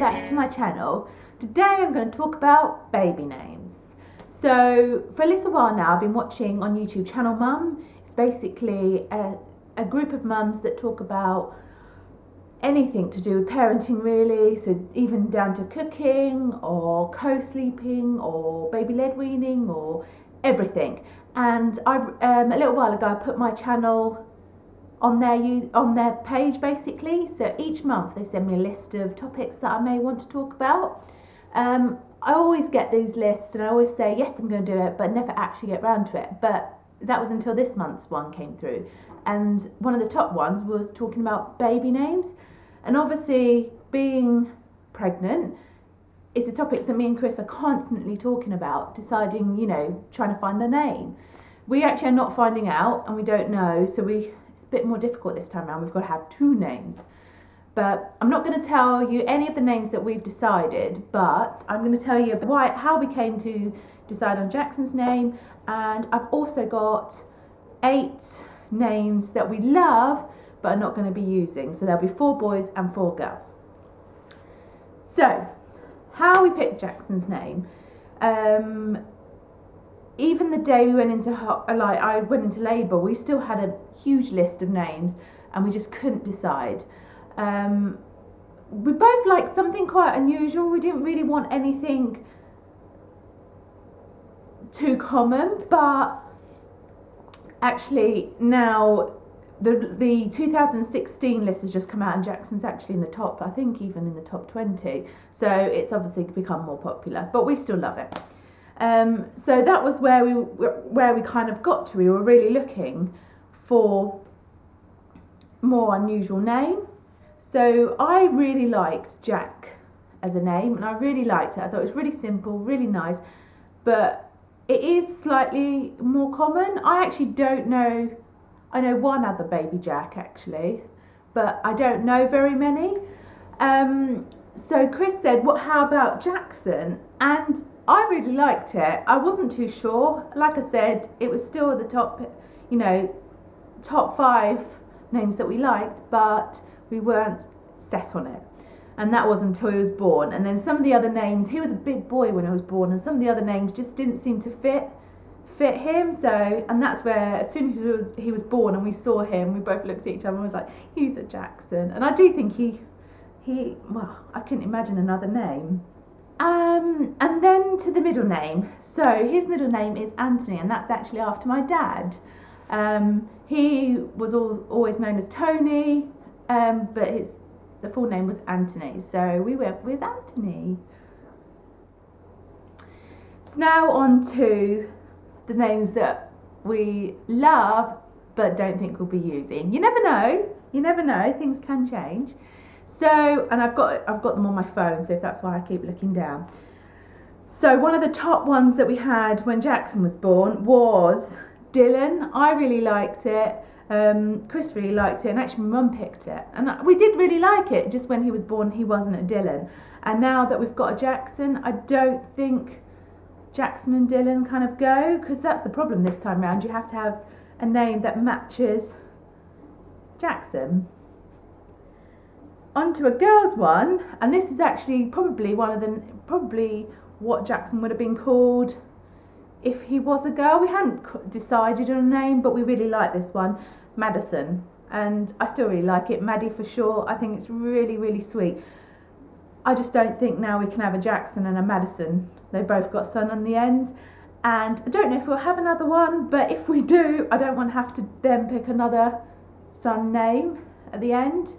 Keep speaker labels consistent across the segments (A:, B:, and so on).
A: back to my channel. Today I'm going to talk about baby names. So for a little while now I've been watching on YouTube Channel Mum. It's basically a group of mums that talk about anything to do with parenting really, so even down to cooking or co-sleeping or baby-led weaning or everything. And I've a little while ago I put my channel on their page basically, so each month they send me a list of topics that I may want to talk about. I always get these lists and I always say yes I'm going to do it, but never actually get round to it. But that was until this month's one came through, and one of the top ones was talking about baby names. And obviously being pregnant, it's a topic that me and Chris are constantly talking about, deciding, trying to find the name. We actually are not finding out and we don't know, so it's a bit more difficult this time around. We've got to have two names. But I'm not going to tell you any of the names that we've decided, but I'm going to tell you how we came to decide on Jackson's name. And I've also got 8 names that we love but are not going to be using. So there'll be 4 boys and 4 girls. So how we picked Jackson's name, even the day we went into I went into labour, we still had a huge list of names and we just couldn't decide. We both liked something quite unusual. We didn't really want anything too common, but actually now the 2016 list has just come out and Jackson's actually in the top, I think even in the top 20, so it's obviously become more popular, but we still love it. So that was where we kind of got to. We were really looking for more unusual name. So I really liked Jack as a name, and I really liked it. I thought it was really simple, really nice, but it is slightly more common. I actually don't know. I know one other baby Jack actually, but I don't know very many. So Chris said, how about Jackson? And I really liked it. I wasn't too sure. Like I said, it was still at the top, top 5 names that we liked, but we weren't set on it. And that was until he was born. And then some of the other names, he was a big boy when he was born, and some of the other names just didn't seem to fit him. So, and that's where as soon as he was born and we saw him, we both looked at each other and was like, he's a Jackson. And I do think well, I couldn't imagine another name. And then to the middle name. So his middle name is Anthony, and that's actually after my dad. He was always known as Tony, but the full name was Anthony, so we went with Anthony. So now on to the names that we love but don't think we'll be using. You never know, things can change. So, and I've got them on my phone, so if that's why I keep looking down. So one of the top ones that we had when Jackson was born was Dylan. I really liked it. Chris really liked it, and actually my mum picked it, and we did really like it. Just when he was born he wasn't a Dylan, and now that we've got a Jackson, I don't think Jackson and Dylan kind of go, because that's the problem this time round. You have to have a name that matches Jackson. On to a girl's one, and this is actually probably what Jackson would have been called if he was a girl. We hadn't decided on a name, but we really like this one, Maddison, and I still really like it, Maddie for short. I think it's really, really sweet. I just don't think now we can have a Jackson and a Maddison. They both got son on the end, and I don't know if we'll have another one, but if we do, I don't want to have to then pick another son name at the end.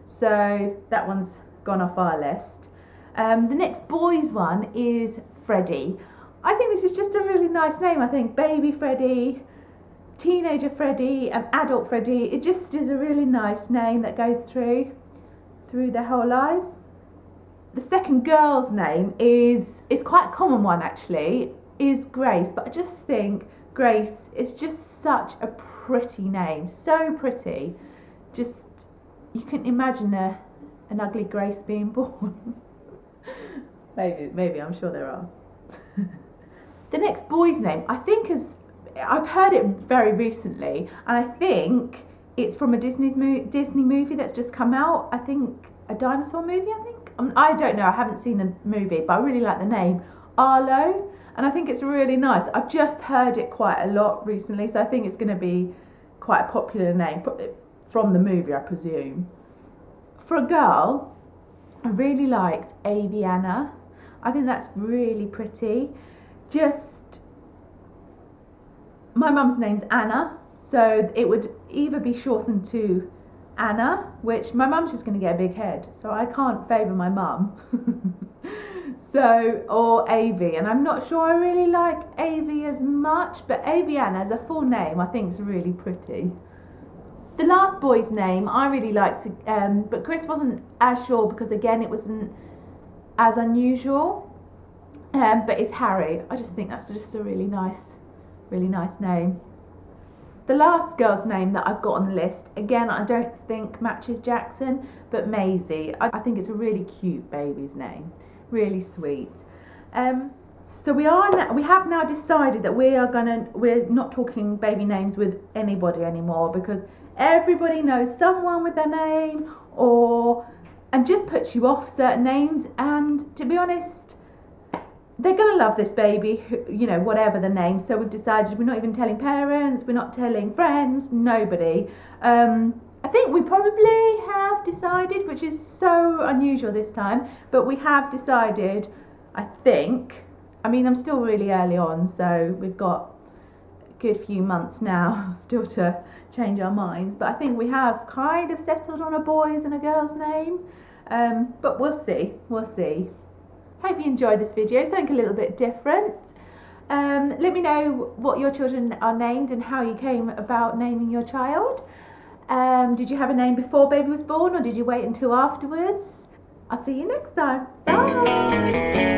A: So that one's gone off our list. The next boys one is Freddie. I think this is just a really nice name. I think baby Freddie, teenager Freddie, and adult Freddie, it just is a really nice name that goes through their whole lives. The second girl's name is quite a common one actually, is Grace, but I just think Grace is just such a pretty name, so pretty. Just, you couldn't imagine an ugly Grace being born. maybe, I'm sure there are. The next boy's name, I think I've heard it very recently, and I think it's from a Disney movie that's just come out. I think a dinosaur movie, I think. I don't know, I haven't seen the movie, but I really like the name, Arlo, and I think it's really nice. I've just heard it quite a lot recently, so I think it's going to be quite a popular name from the movie, I presume. For a girl, I really liked Aviana. I think that's really pretty. Just, my mum's name's Anna, so it would either be shortened to Anna, which my mum's just going to get a big head, so I can't favour my mum. So, or Avi, and I'm not sure I really like Avi as much, but Aviana as a full name I think is really pretty. The last boy's name I really liked, but Chris wasn't as sure because again it wasn't as unusual, but it's Harry. I just think that's just a really nice name. The last girl's name that I've got on the list, again I don't think matches Jackson, but Maisie. I think it's a really cute baby's name, really sweet. So we have now decided that we're not talking baby names with anybody anymore, because everybody knows someone with their name and just puts you off certain names, and to be honest, they're going to love this baby, you know, whatever the name. So we've decided we're not even telling parents, we're not telling friends, nobody. I think we probably have decided, which is so unusual this time, but we have decided, I think, I mean, I'm still really early on, so we've got a good few months now still to change our minds, but I think we have kind of settled on a boy's and a girl's name, but we'll see. Hope you enjoyed this video, something a little bit different. Let me know what your children are named and how you came about naming your child. Did you have a name before baby was born, or did you wait until afterwards? I'll see you next time. Bye!